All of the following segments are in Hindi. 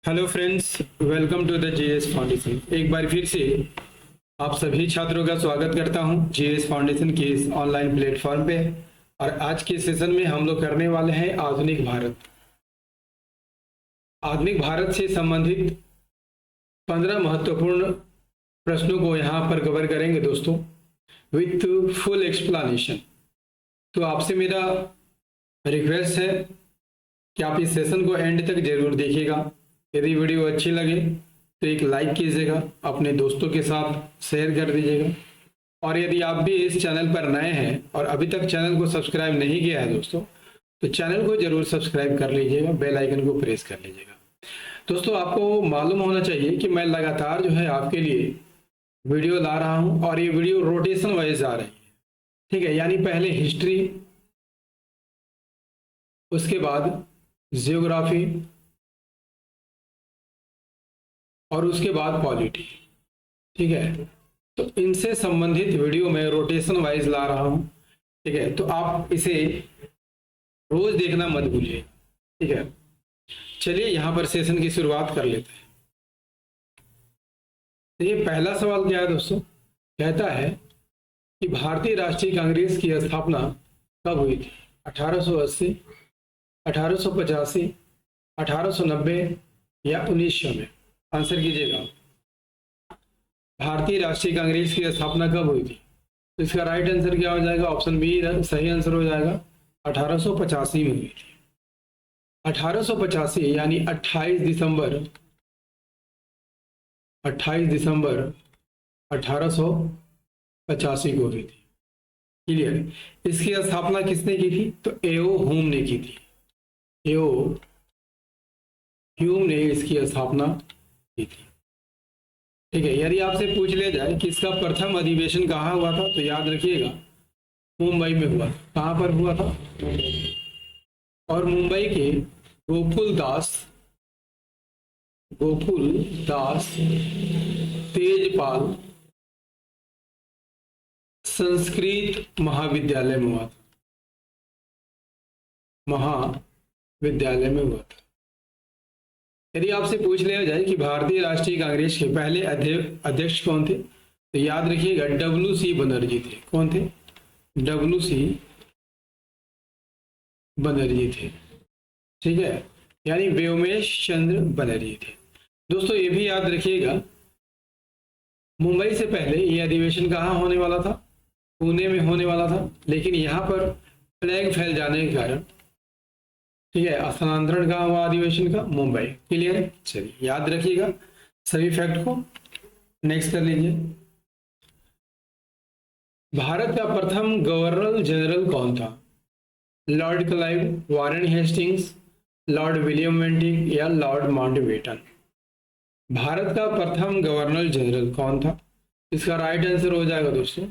Hello friends, welcome to the GS foundation. एक बार फिर से आप सभी छात्रों का स्वागत करता हूं जीएस फाउंडेशन के इस ऑनलाइन प्लेटफॉर्म पे। और आज के सेशन में हम लोग करने वाले हैं आधुनिक भारत। आधुनिक भारत से संबंधित 15 महत्वपूर्ण प्रश्नों को यहाँ पर कवर करेंगे दोस्तों, विथ फुल एक्सप्लेनेशन। तो आपसे मेरा रिक्वेस्ट है कि आप इस सेशन को एंड तक जरूर देखिएगा। यदि वीडियो अच्छी लगे तो एक लाइक कीजिएगा, अपने दोस्तों के साथ शेयर कर दीजिएगा। और यदि आप भी इस चैनल पर नए हैं और अभी तक चैनल को सब्सक्राइब नहीं किया है दोस्तों, तो चैनल को जरूर सब्सक्राइब कर लीजिएगा, बेल आइकन को प्रेस कर लीजिएगा। दोस्तों, आपको मालूम होना चाहिए कि मैं लगातार जो है आपके लिए वीडियो ला रहा हूं और ये वीडियो रोटेशन वाइज आ रही है। ठीक है, यानी पहले हिस्ट्री, उसके बाद जियोग्राफी और उसके बाद पॉलिटी। ठीक है, तो इनसे संबंधित वीडियो में रोटेशन वाइज ला रहा हूं। ठीक है, तो आप इसे रोज देखना मत भूलिए। ठीक है, चलिए यहां पर सेशन की शुरुआत कर लेते हैं। तो ये पहला सवाल क्या है दोस्तों? कहता है कि भारतीय राष्ट्रीय कांग्रेस की स्थापना कब हुई थी? 1880, 1885, 1890 या 1900 में? आंसर कीजिएगा। भारतीय राष्ट्रीय कांग्रेस की स्थापना कब हुई थी? तो इसका राइट आंसर क्या हो जाएगा? ऑप्शन बी सही आंसर हो जाएगा, 1885 में हुई थी। 1885 यानी 28 दिसंबर 1885 को हुई थी। क्लियर? इसकी स्थापना किसने की थी? तो एओ ह्यूम ने की थी। एओ ह्यूम ने इसकी स्थापना की थी। ठीक है, यदि आपसे पूछ लिया जाए कि इसका प्रथम अधिवेशन कहाँ हुआ था, तो याद रखिएगा मुंबई में हुआ। कहाँ पर हुआ था? और मुंबई के गोकुल दास तेजपाल संस्कृत महाविद्यालय में हुआ था। महाविद्यालय में हुआ था। यदि आपसे पूछ लिया जाए कि भारतीय राष्ट्रीय कांग्रेस के पहले अध्यक्ष कौन थे, तो याद रखिएगा WC बनर्जी थे। कौन थे? WC बनर्जी थे। ठीक है, यानी व्योमेश चंद्र बनर्जी थे। दोस्तों, ये भी याद रखिएगा मुंबई से पहले ये अधिवेशन कहाँ होने वाला था? पुणे में होने वाला था, लेकिन यहाँ पर फ्लैग फैल जाने के कारण, ठीक है, स्थानांतरण कहाँ हुआ अधिवेशन का? मुंबई। क्लियर है? चलिए याद रखिएगा सभी फैक्ट को। नेक्स्ट कर लीजिए। भारत का प्रथम गवर्नर जनरल कौन था? Lord Clive, Warren Hastings, Lord William Bentinck या लॉर्ड माउंटबेटन? भारत का प्रथम गवर्नर जनरल कौन था? इसका राइट आंसर हो जाएगा दोस्तों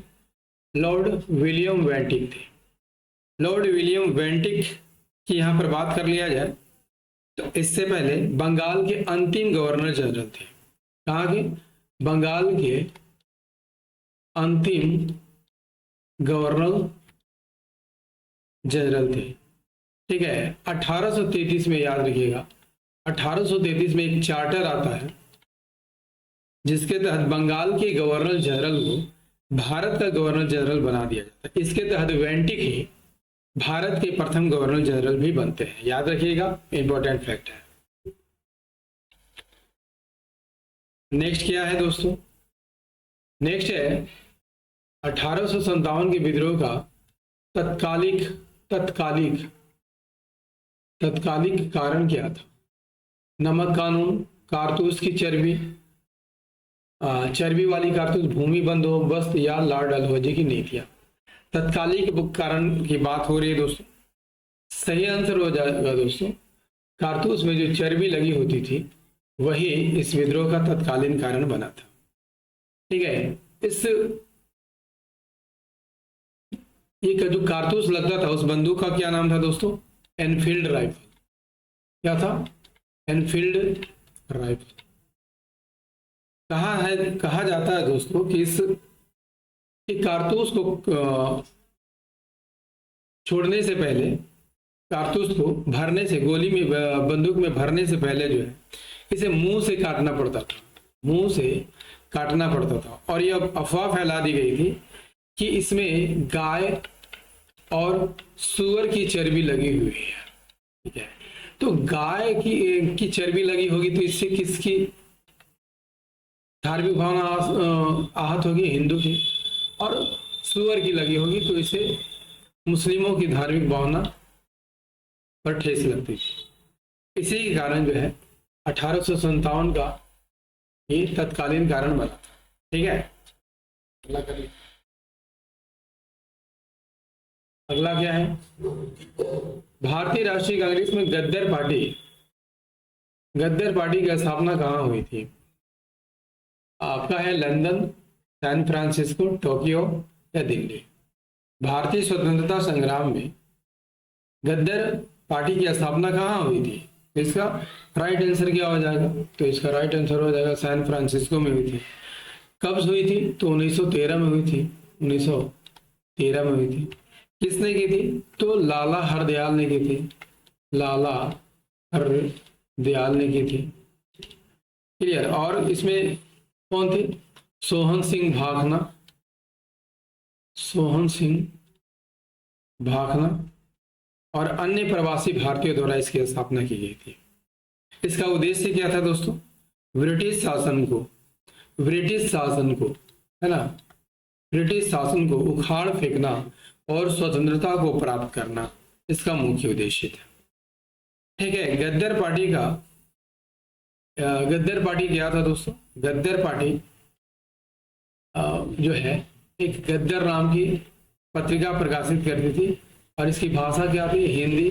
लॉर्ड विलियम बेंटिक थे। लॉर्ड विलियम बेंटिक की यहाँ पर बात कर लिया जाए तो इससे पहले बंगाल के अंतिम गवर्नर जनरल थे। कहाँ के? बंगाल के अंतिम गवर्नर जनरल थे। ठीक है, 1833 में, याद रखिएगा 1833 में एक चार्टर आता है जिसके तहत बंगाल के गवर्नर जनरल को भारत का गवर्नर जनरल बना दिया जाता है। इसके तहत बेंटिक ही भारत के प्रथम गवर्नर जनरल भी बनते हैं। याद रखिएगा, इंपॉर्टेंट फैक्ट है। नेक्स्ट क्या है दोस्तों? नेक्स्ट है 1857 के विद्रोह का तत्कालिक कारण क्या था? नमक कानून, कारतूस की चर्बी वाली कारतूस, भूमि बंदोबस्त या लॉर्ड डलहौजी की नीतियां? तत्कालिक कारण की बात हो रही है दोस्तों। सही आंसर हो जाएगा दोस्तों, कारतूस में जो चर्बी लगी होती थी वही इस विद्रोह का तत्कालीन कारण बना था। ठीक है, ये जो कारतूस लगता था उस बंदूक का क्या नाम था दोस्तों? Enfield rifle. क्या था? Enfield rifle. कहा जाता है दोस्तों कि इस कारतूस को छोड़ने से पहले, कारतूस को भरने से, गोली में, बंदूक में भरने से पहले जो है इसे मुंह से काटना पड़ता था, मुंह से काटना पड़ता था। और यह अफवाह फैला दी गई थी कि इसमें गाय और सुअर की चर्बी लगी हुई है। ठीक है, तो गाय की चर्बी लगी होगी तो इससे किसकी धार्मिक भावना आहत होगी? हिंदू की। और सुअर की लगी होगी तो इसे मुस्लिमों की धार्मिक भावना पर ठेस लगती थी। इसी के कारण जो है 1857 का ये तत्कालीन कारण बना था। ठीक है, अगला कर लीजिए। अगला क्या है? भारतीय राष्ट्रीय कांग्रेस में गद्दर पार्टी की स्थापना कहाँ हुई थी? आपका है लंदन, सैन फ्रांसिस्को, टोक्यो या दिल्ली। भारतीय स्वतंत्रता संग्राम में गद्दर पार्टी की स्थापना कहाँ हुई थी? इसका राइट आंसर क्या हो जाएगा? तो इसका राइट आंसर हो जाएगा सैन फ्रांसिस्को में हुई थी। कब हुई थी? तो 1913 में हुई थी। 1913 में हुई थी। किसने की थी? तो लाला हरदयाल ने की थी। लाला हरदयाल ने की थी। क्लियर? और इसमें कौन थे? सोहन सिंह भाखना, सोहन सिंह भाखना और अन्य प्रवासी भारतीयों द्वारा इसकी स्थापना की गई थी। इसका उद्देश्य क्या था दोस्तों? ब्रिटिश शासन को है ना, ब्रिटिश शासन को उखाड़ फेंकना और स्वतंत्रता को प्राप्त करना इसका मुख्य उद्देश्य था। ठीक है, गद्दर पार्टी क्या था दोस्तों? गद्दर पार्टी जो है एक गद्दर नाम की पत्रिका प्रकाशित करती थी और इसकी भाषा क्या थी? हिंदी,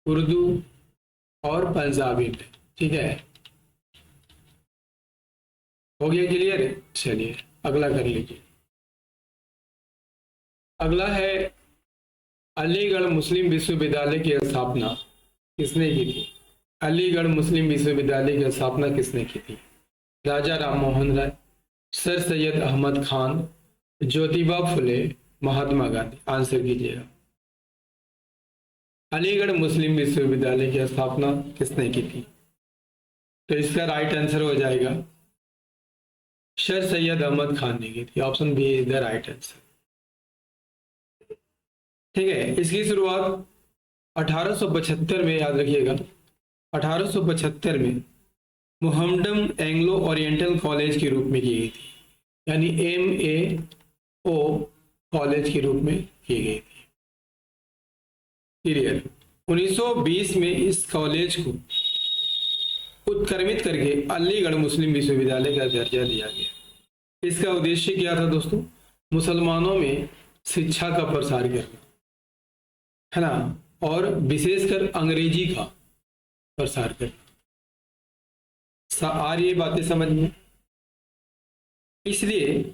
उर्दू और पंजाबी में। ठीक है, हो गया क्लियर? चलिए अगला कर लीजिए। अगला है अलीगढ़ मुस्लिम विश्वविद्यालय की स्थापना किसने की थी? अलीगढ़ मुस्लिम विश्वविद्यालय की स्थापना किसने की थी? राजा राम मोहन राय, सर सैयद अहमद खान, ज्योतिबा फुले, महात्मा गांधी। आंसर कीजिएगा। अलीगढ़ मुस्लिम विश्वविद्यालय की स्थापना किसने की थी? तो इसका राइट आंसर हो जाएगा सर सैयद अहमद खान ने की थी। Option B is the right answer. ठीक है, इसकी शुरुआत 1875 में, याद रखिएगा 1875 में मोहम्मडन एंग्लो ओरिएंटल कॉलेज के रूप में की गई थी, यानी MAO कॉलेज के रूप में की गई थी। क्लियर? 1920 में इस कॉलेज को उत्क्रमित करके अलीगढ़ मुस्लिम विश्वविद्यालय का दर्जा दिया गया। इसका उद्देश्य क्या था दोस्तों? मुसलमानों में शिक्षा का प्रसार करना, है ना, और विशेषकर अंग्रेजी का प्रसार करना। आ रही है बातें समझ में? इसलिए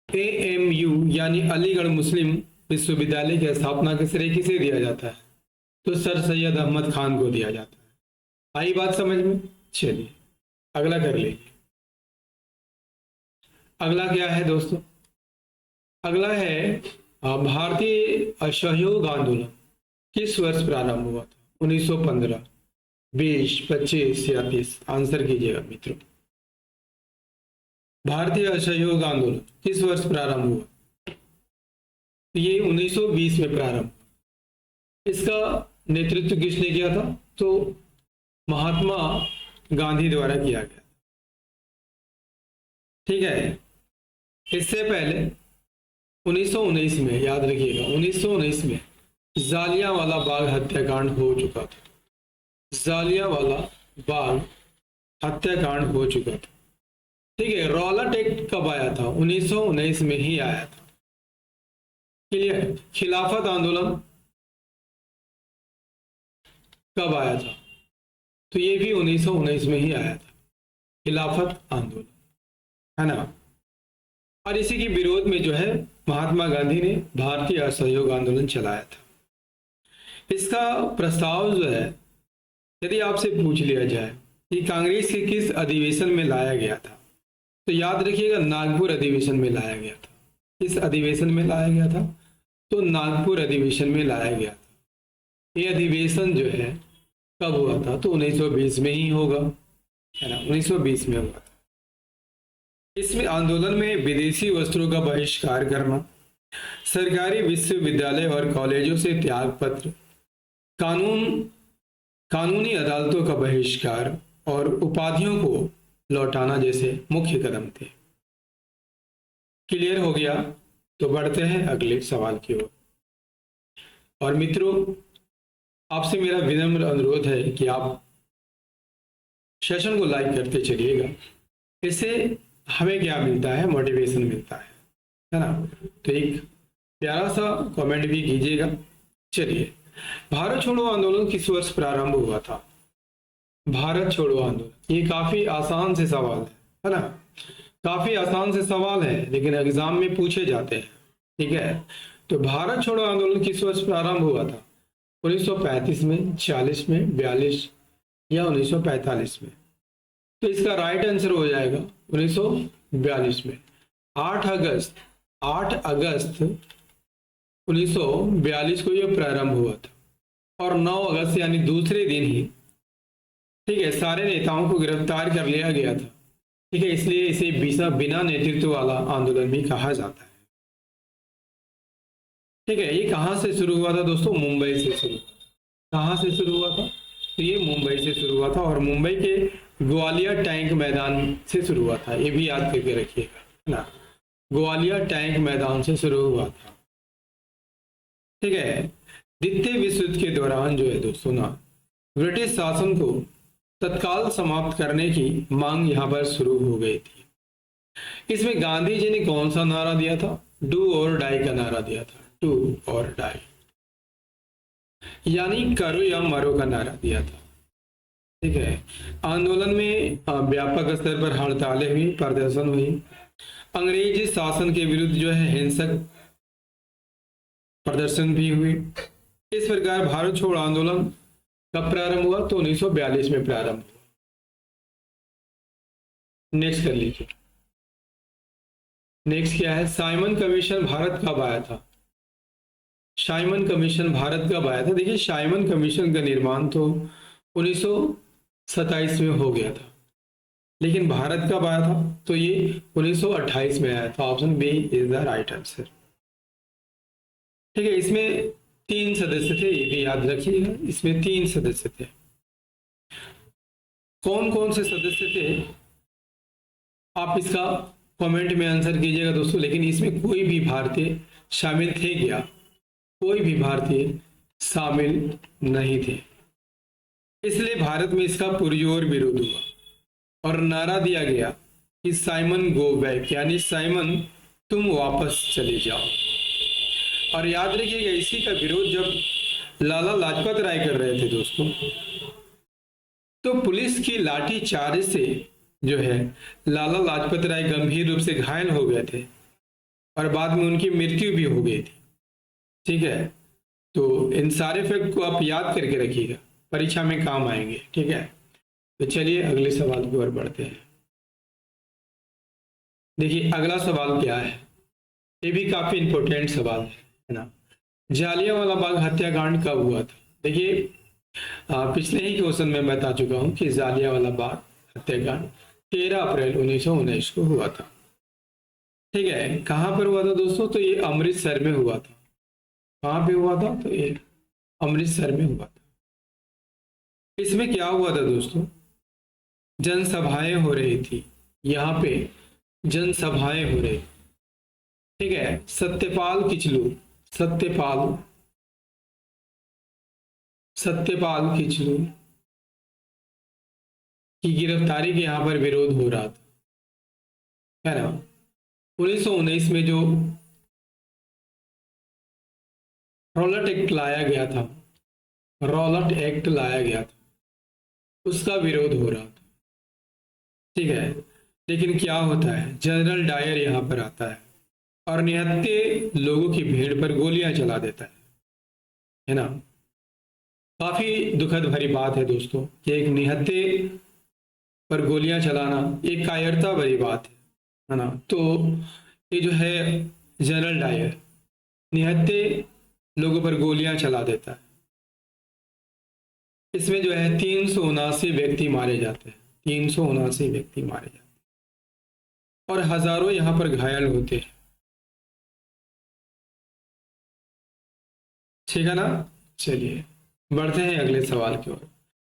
AMU यानी अलीगढ़ मुस्लिम विश्वविद्यालय की स्थापना का श्रेय किसे दिया जाता है? तो सर सैयद अहमद खान को दिया जाता है। आई बात समझ में? चलिए अगला कर लीजिए। अगला क्या है दोस्तों? अगला है भारतीय असहयोग आंदोलन किस वर्ष प्रारंभ हुआ था? 1915, 20, 25 या 30। आंसर कीजिएगा मित्रों। भारतीय असहयोग आंदोलन किस वर्ष प्रारंभ हुआ? ये 1920 में प्रारंभ। इसका नेतृत्व किसने किया था? तो महात्मा गांधी द्वारा किया गया। ठीक है, इससे पहले 1919 में, याद रखिएगा 1919 में जालियांवाला बाग हत्याकांड हो चुका था। जालियांवाला बाग हत्याकांड हो चुका था। ठीक है, रॉलेट एक्ट कब आया था? 1919 में ही आया था। क्लियर? खिलाफत आंदोलन कब आया था? तो ये भी 1919 में ही आया था, खिलाफत आंदोलन, है ना। और इसी के विरोध में जो है महात्मा गांधी ने भारतीय असहयोग आंदोलन चलाया था। इसका प्रस्ताव जो है, यदि आपसे पूछ लिया जाए कि कांग्रेस के किस अधिवेशन में लाया गया था, तो याद रखिएगा नागपुर अधिवेशन में लाया गया था। किस अधिवेशन में लाया गया था? तो नागपुर अधिवेशन में लाया गया था। ये अधिवेशन जो है कब हुआ था? तो 1920 में ही होगा, है ना, 1920 में हुआ था। इसमें आंदोलन में विदेशी वस्त्रों का बहिष्कार करना, सरकारी विश्वविद्यालय और कॉलेजों से त्याग पत्र, कानूनी अदालतों का बहिष्कार और उपाधियों को लौटाना जैसे मुख्य कदम थे। क्लियर हो गया? तो बढ़ते हैं अगले सवाल की ओर। और मित्रों, आपसे मेरा विनम्र अनुरोध है कि आप सेशन को लाइक करते चलिएगा। इससे हमें क्या मिलता है? मोटिवेशन मिलता है ना। तो एक प्यारा सा कमेंट भी कीजिएगा। चलिए, भारत छोड़ो आंदोलन किस वर्ष प्रारंभ हुआ था? भारत छोड़ो आंदोलन, ये काफी आसान से सवाल है ना, काफी आसान से सवाल है, लेकिन एग्जाम में पूछे जाते हैं। ठीक है, तो भारत छोड़ो आंदोलन किस वर्ष प्रारंभ हुआ था? 1935 में, 40 में, 42 या 1945 में? तो इसका राइट आंसर हो जाएगा 1942 में। 8 अगस्त 1942 को यह प्रारंभ हुआ था और 9 अगस्त यानी दूसरे दिन ही, ठीक है, सारे नेताओं को गिरफ्तार कर लिया गया था। ठीक है, इसलिए इसे बिना नेतृत्व वाला आंदोलन भी कहा जाता है। ठीक है, ये कहाँ से शुरू हुआ था दोस्तों? मुंबई से शुरू। कहाँ से शुरू हुआ था? तो ये मुंबई से शुरू हुआ था और मुंबई के ग्वालियर टैंक मैदान से शुरू हुआ था। ये भी याद करके रखिएगा, है ना, ग्वालियर टैंक मैदान से शुरू हुआ था। ठीक है, द्वितीय विश्व युद्ध के दौरान जो है दोस्तों ना, ब्रिटिश शासन को तत्काल समाप्त करने की मांग यहाँ पर शुरू हो गई थी। इसमें गांधी जी ने कौन सा नारा दिया था? डू और डाई का नारा दिया था। डू और डाई, यानी करो या मरो का नारा दिया था। ठीक है, आंदोलन में व्यापक स्तर पर हड़तालें हुई, प्रदर्शन हुई, अंग्रेजी शासन के विरुद्ध जो है हिंसक प्रदर्शन भी हुए। इस प्रकार भारत छोड़ो आंदोलन कब प्रारंभ हुआ? तो 1942 में प्रारंभ हुआ। नेक्स्ट कर लीजिए। नेक्स्ट क्या है? साइमन कमीशन भारत कब आया था? साइमन कमीशन भारत कब आया था? देखिए, साइमन कमीशन का निर्माण तो 1927 में हो गया था, लेकिन भारत कब आया था? तो ये 1928 में आया था। Option B is the right answer. ठीक है, इसमें 3 सदस्य थे, ये भी याद रखिएगा। इसमें 3 सदस्य थे। कौन कौन से सदस्य थे आप इसका कमेंट में आंसर कीजिएगा दोस्तों। लेकिन इसमें कोई भी भारतीय शामिल थे क्या? कोई भी भारतीय शामिल नहीं थे, इसलिए भारत में इसका पुरजोर विरोध हुआ और नारा दिया गया कि साइमन गो बैक, यानी साइमन तुम वापस चले जाओ। और याद रखिएगा, इसी का विरोध जब लाला लाजपत राय कर रहे थे दोस्तों, तो पुलिस की लाठी चार्ज से जो है लाला लाजपत राय गंभीर रूप से घायल हो गए थे और बाद में उनकी मृत्यु भी हो गई थी। ठीक है, तो इन सारे फैक्ट को आप याद करके रखिएगा, परीक्षा में काम आएंगे। ठीक है, तो चलिए अगले सवाल की ओर बढ़ते हैं। देखिए अगला सवाल क्या है, ये भी काफी इंपॉर्टेंट सवाल है ना। जालियांवाला बाग हत्याकांड कब हुआ था? देखिए पिछले ही क्वेश्चन में बता चुका हूं कि जालियांवाला बाग हत्याकांड 13 अप्रैल 1919 को हुआ था। ठीक है, कहां पर हुआ था दोस्तों? तो ये अमृतसर में हुआ था। कहां पे हुआ था? तो ये अमृतसर में हुआ था। इसमें क्या हुआ था दोस्तों? जनसभाएं हो रही थी, यहाँ पे जनसभाएं हो रही। ठीक है, सत्यपाल किचलू की गिरफ्तारी के यहाँ पर विरोध हो रहा था, है ना। 1919 में जो रॉलेट एक्ट लाया गया था, उसका विरोध हो रहा था। ठीक है, लेकिन क्या होता है, जनरल डायर यहाँ पर आता है और निहत्थे लोगों की भीड़ पर गोलियां चला देता है ना। काफी दुखद भरी बात है दोस्तों कि एक निहत्थे पर गोलियां चलाना एक कायरता भरी बात है ना। तो ये जो है जनरल डायर निहत्थे लोगों पर गोलियां चला देता है। इसमें जो है 379 व्यक्ति मारे जाते हैं, 379 व्यक्ति मारे जाते हैं और हजारों यहाँ पर घायल होते हैं। ठीक है ना। चलिए बढ़ते हैं अगले सवाल की ओर।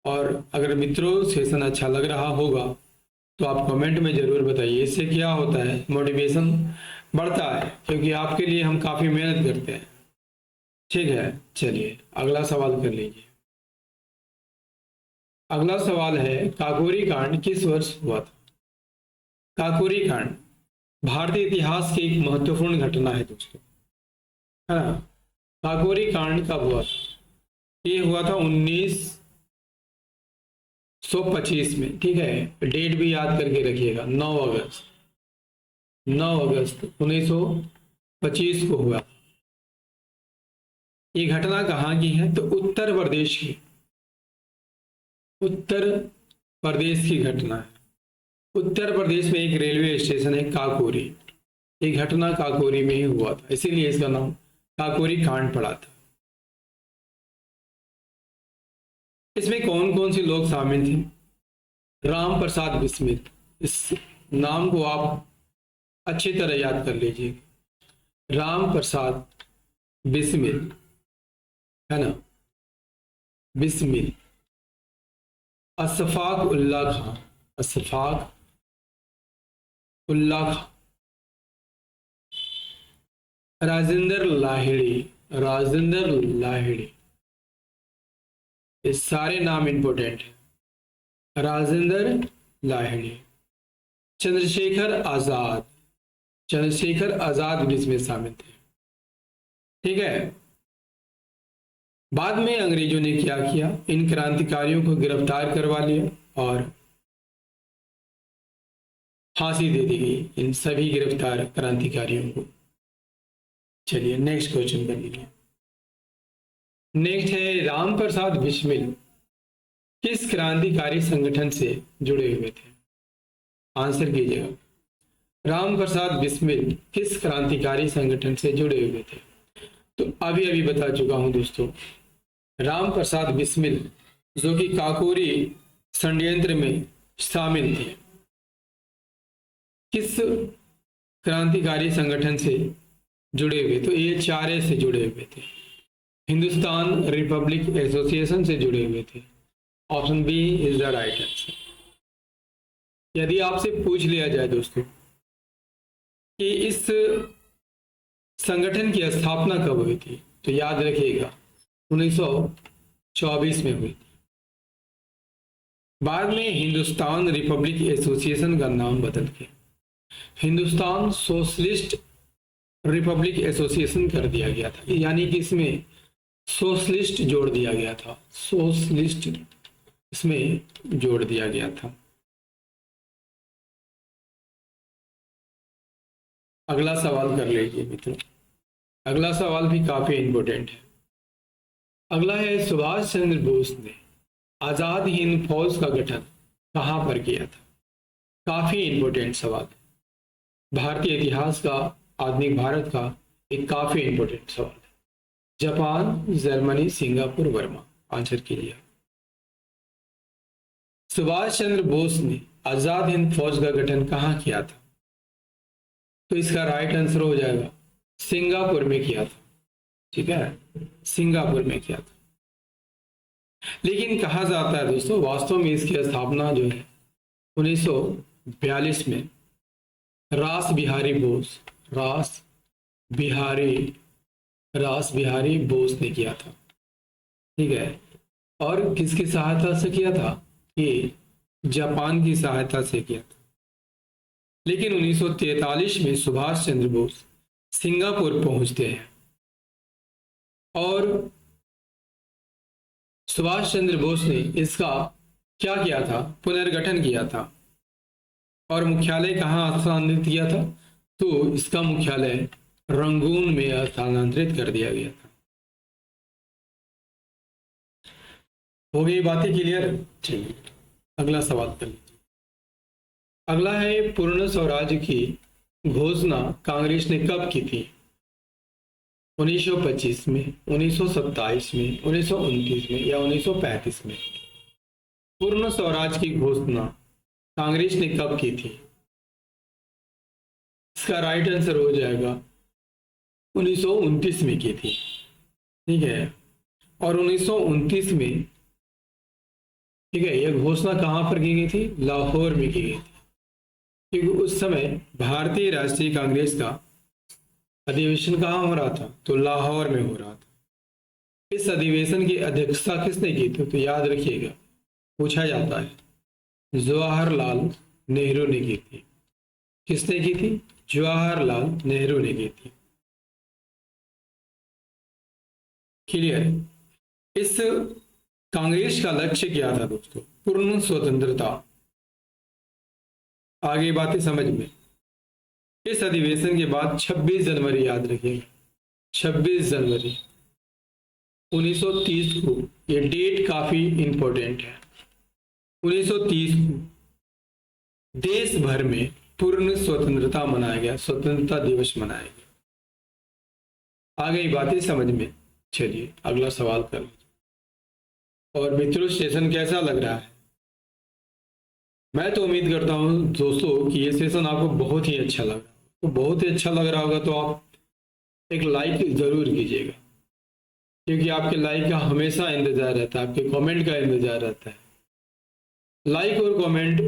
और अगर मित्रों सेशन अच्छा लग रहा होगा तो आप कमेंट में जरूर बताइए। इससे क्या होता है, मोटिवेशन बढ़ता है, क्योंकि आपके लिए हम काफी मेहनत करते हैं। ठीक है, चलिए अगला सवाल कर लीजिए। अगला सवाल है, काकोरी कांड किस वर्ष हुआ था? काकोरी कांड भारतीय इतिहास की एक महत्वपूर्ण घटना है दोस्तों, है ना। काकोरी कांड कब हुआ था? ये हुआ था 1925 में। ठीक है, डेट भी याद करके रखिएगा, 9 अगस्त, 9 अगस्त 1925 को हुआ। ये घटना कहाँ की है? तो उत्तर प्रदेश की, उत्तर प्रदेश की घटना है। उत्तर प्रदेश में एक रेलवे स्टेशन है काकोरी। ये घटना काकोरी में ही हुआ था, इसीलिए इसका नाम काकोरी कांड पड़ा था। इसमें कौन कौन से लोग शामिल थे? राम प्रसाद बिस्मिल, इस नाम को आप अच्छी तरह याद कर लीजिए। राम प्रसाद बिस्मिल, है ना, बिस्मिल। अशफाक उल्ला खां, अशफाक उल्ला खां। राजेंद्र लाहिड़ी, राजेंद्र लाहिड़ी। ये सारे नाम इंपॉर्टेंट है। राजेंद्र लाहिड़ी। चंद्रशेखर आजाद, चंद्रशेखर आजाद भी इसमें शामिल थे। ठीक है। बाद में अंग्रेजों ने क्या किया, इन क्रांतिकारियों को गिरफ्तार करवा लिया और फांसी दे दी गई इन सभी गिरफ्तार क्रांतिकारियों को। चलिए नेक्स्ट क्वेश्चन कर लीजिए। नेक्स्ट है, राम प्रसाद बिस्मिल किस क्रांतिकारी संगठन से जुड़े हुए थे? आंसर कीजिएगा। राम प्रसाद बिस्मिल किस क्रांतिकारी संगठन से जुड़े हुए थे? तो अभी अभी बता चुका हूं दोस्तों, राम प्रसाद बिस्मिल जो कि काकोरी षड्यंत्र में शामिल थे, किस क्रांतिकारी संगठन से जुड़े हुए? तो ये चारे से जुड़े हुए थे। हिंदुस्तान रिपब्लिक एसोसिएशन से जुड़े हुए थे। Option B is the right answer. यदि आपसे पूछ लिया जाए दोस्तों कि इस संगठन की स्थापना कब हुई थी, तो याद रखिएगा 1924 में हुई थी। बाद में हिंदुस्तान रिपब्लिक एसोसिएशन का नाम बदल के हिंदुस्तान सोशलिस्ट रिपब्लिक एसोसिएशन कर दिया गया था, यानी कि इसमें सोशलिस्ट जोड़ दिया गया था, सोशलिस्ट इसमें जोड़ दिया गया था। अगला सवाल कर लीजिए मित्रों। अगला सवाल भी काफी इंपॉर्टेंट है। अगला है, सुभाष चंद्र बोस ने आजाद हिंद फौज का गठन कहां पर किया था? काफी इंपॉर्टेंट सवाल, भारतीय इतिहास का, आधुनिक भारत का एक काफी इंपॉर्टेंट सवाल है। Japan, Germany, Singapore, Burma. Answer कीजिए। सुभाष चंद्र बोस ने आजाद हिंद फौज का गठन कहां किया था? तो इसका राइट आंसर हो जाएगा सिंगापुर में किया था। ठीक है, सिंगापुर में किया था। लेकिन कहा जाता है दोस्तों, वास्तव में इसकी स्थापना जो है 1942 में रास बिहारी बोस, रास बिहारी बोस ने किया था। ठीक है, और किसकी सहायता से किया था? ये जापान की सहायता से किया था। लेकिन 1943 में सुभाष चंद्र बोस सिंगापुर पहुंचते हैं और सुभाष चंद्र बोस ने इसका क्या किया था? पुनर्गठन किया था। और मुख्यालय कहाँ स्थानांतरित किया था? तो इसका मुख्यालय रंगून में स्थानांतरित कर दिया गया था। हो गई बातें क्लियर? चलिए अगला सवाल कर लीजिए। अगला है, पूर्ण स्वराज्य की घोषणा कांग्रेस ने कब की थी? 1925 में, 1927 में, 1929 में या 1935 में? पूर्ण स्वराज की घोषणा कांग्रेस ने कब की थी? इसका राइट आंसर हो जाएगा 1929 में की थी। ठीक है, और 1929 में, ठीक है, यह घोषणा कहां पर की गई थी? लाहौर में की गई थी, क्योंकि उस समय भारतीय राष्ट्रीय कांग्रेस का अधिवेशन कहाँ हो रहा था? तो लाहौर में हो रहा था। इस अधिवेशन की अध्यक्षता किसने की थी? तो याद रखिएगा, पूछा जाता है, जवाहरलाल नेहरू ने की थी। किसने की थी? जवाहरलाल नेहरू ने की थी। क्लियर? इस कांग्रेस का लक्ष्य क्या था दोस्तों? पूर्ण स्वतंत्रता। आगे बातें समझ में। इस अधिवेशन के बाद 26 जनवरी, याद रखिएगा, 26 जनवरी 1930 को, ये डेट काफी इंपॉर्टेंट है, 1930 को देश भर में पूर्ण स्वतंत्रता मनाया गया, स्वतंत्रता दिवस मनाया गया। आ गई बातें समझ में। चलिए अगला सवाल कर लीजिए। और मित्रों, सेशन कैसा लग रहा है? मैं तो उम्मीद करता हूं दोस्तों कि ये सेशन आपको बहुत ही अच्छा लग रहा है। तो बहुत ही अच्छा लग रहा होगा तो आप एक लाइक जरूर कीजिएगा, क्योंकि आपके लाइक का हमेशा इंतजार रहता है, आपके कमेंट का इंतजार रहता है। लाइक और कमेंट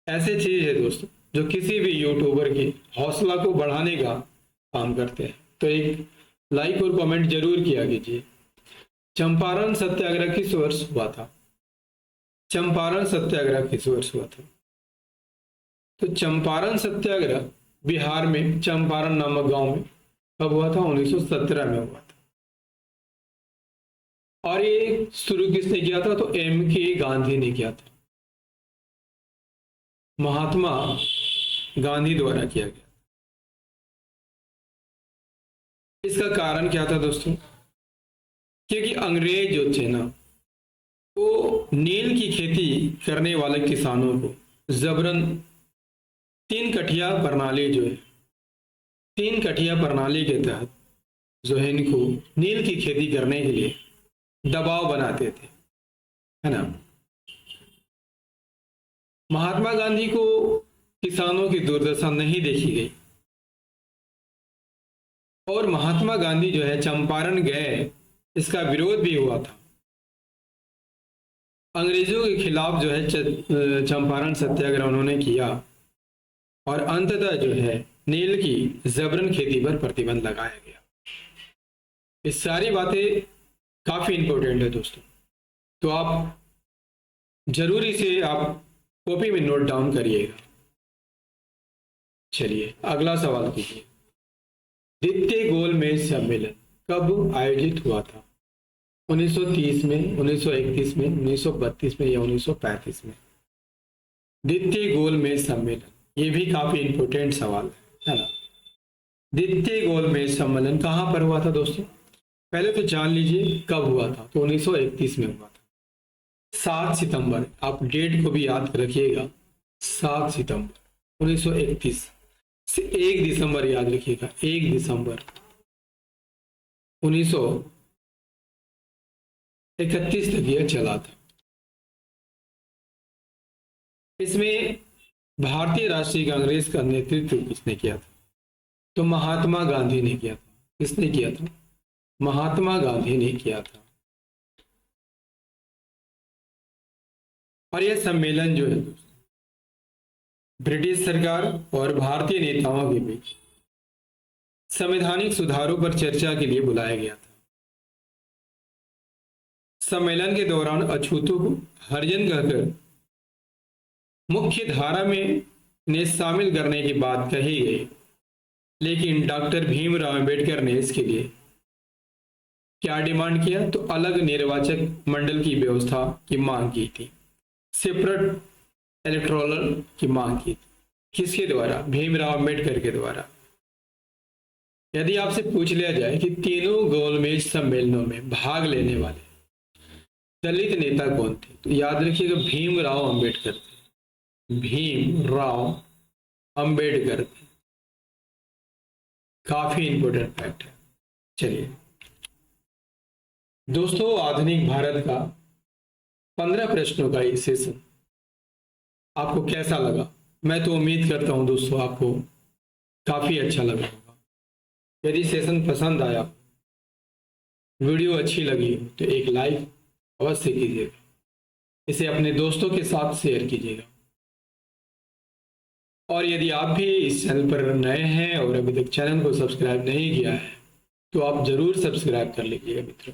ऐसे चीज है दोस्तों जो किसी भी यूट्यूबर की हौसला को बढ़ाने का काम करते हैं। तो एक लाइक और कमेंट जरूर किया कीजिए। चंपारण सत्याग्रह किस वर्ष हुआ था? चंपारण सत्याग्रह किस वर्ष हुआ था? तो चंपारण सत्याग्रह बिहार में चंपारण नामक गांव में कब हुआ था? 1917 में हुआ था। और ये शुरू किसने किया था? तो M.K. गांधी ने किया था, महात्मा गांधी द्वारा किया गया। इसका कारण क्या था दोस्तों? क्योंकि अंग्रेज जो थे ना, वो नील की खेती करने वाले किसानों को जबरन तीन कठिया प्रणाली जो है, तीन कठिया प्रणाली के तहत जो है इनको नील की खेती करने के लिए दबाव बनाते थे, है ना। महात्मा गांधी को किसानों की दुर्दशा नहीं देखी गई और महात्मा गांधी जो है चंपारण गए, इसका विरोध भी हुआ था। अंग्रेजों के खिलाफ जो है चंपारण सत्याग्रह उन्होंने किया और अंततः जो है नील की जबरन खेती पर प्रतिबंध लगाया गया। ये सारी बातें काफी इंपॉर्टेंट है दोस्तों, तो आप जरूर इसे आप कॉपी में नोट डाउन करिएगा। चलिए अगला सवाल कीजिए। द्वितीय गोलमेज सम्मेलन कब आयोजित हुआ था? 1930 में, 1931 में, 1932 में या 1935 में? द्वितीय गोलमेज सम्मेलन, ये भी काफी इंपॉर्टेंट सवाल है ना। द्वितीय गोलमेज सम्मेलन कहां पर हुआ था दोस्तों? पहले तो जान लीजिए कब हुआ था। तो 1931 में हुआ था, 7 सितंबर। आप डेट को भी याद रखिएगा, 7 सितंबर 1931 से 1 दिसंबर याद रखिएगा, 1 दिसंबर 1931 तक यह चला था। इसमें भारतीय राष्ट्रीय कांग्रेस का नेतृत्व किसने किया था? तो महात्मा गांधी ने किया था। किसने किया था? महात्मा गांधी ने किया था। और यह सम्मेलन जो है ब्रिटिश सरकार और भारतीय नेताओं के बीच संवैधानिक सुधारों पर चर्चा के लिए बुलाया गया था। सम्मेलन के दौरान अछूतों को हरिजन कहकर मुख्य धारा में ने शामिल करने की बात कही गई, लेकिन डॉक्टर भीमराव अंबेडकर ने इसके लिए क्या डिमांड किया? तो अलग निर्वाचक मंडल की व्यवस्था की मांग की थी, सेपरेट इलेक्टोरल की मांग की थी। किसके द्वारा? भीमराव अंबेडकर के द्वारा। यदि आपसे पूछ लिया जाए कि तीनों गोलमेज सम्मेलनों में भाग लेने वाले दलित नेता कौन थे, तो याद रखिएगा भीमराव अंबेडकर थे। भीमराव अंबेडकर थे। काफी इंपॉर्टेंट फैक्ट है। चलिए दोस्तों, आधुनिक भारत का 15 प्रश्नों का ये सेशन आपको कैसा लगा? मैं तो उम्मीद करता हूं दोस्तों आपको काफी अच्छा लगा होगा। यदि सेशन पसंद आया, वीडियो अच्छी लगी तो एक लाइक अवश्य कीजिएगा। इसे अपने दोस्तों के साथ शेयर कीजिएगा। और यदि आप भी इस चैनल पर नए हैं और अभी तक चैनल को सब्सक्राइब नहीं किया है तो आप जरूर सब्सक्राइब कर लीजिएगा मित्रों।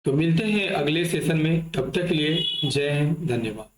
तो मिलते हैं अगले सेशन में, तब तक के लिए जय हिंद, धन्यवाद।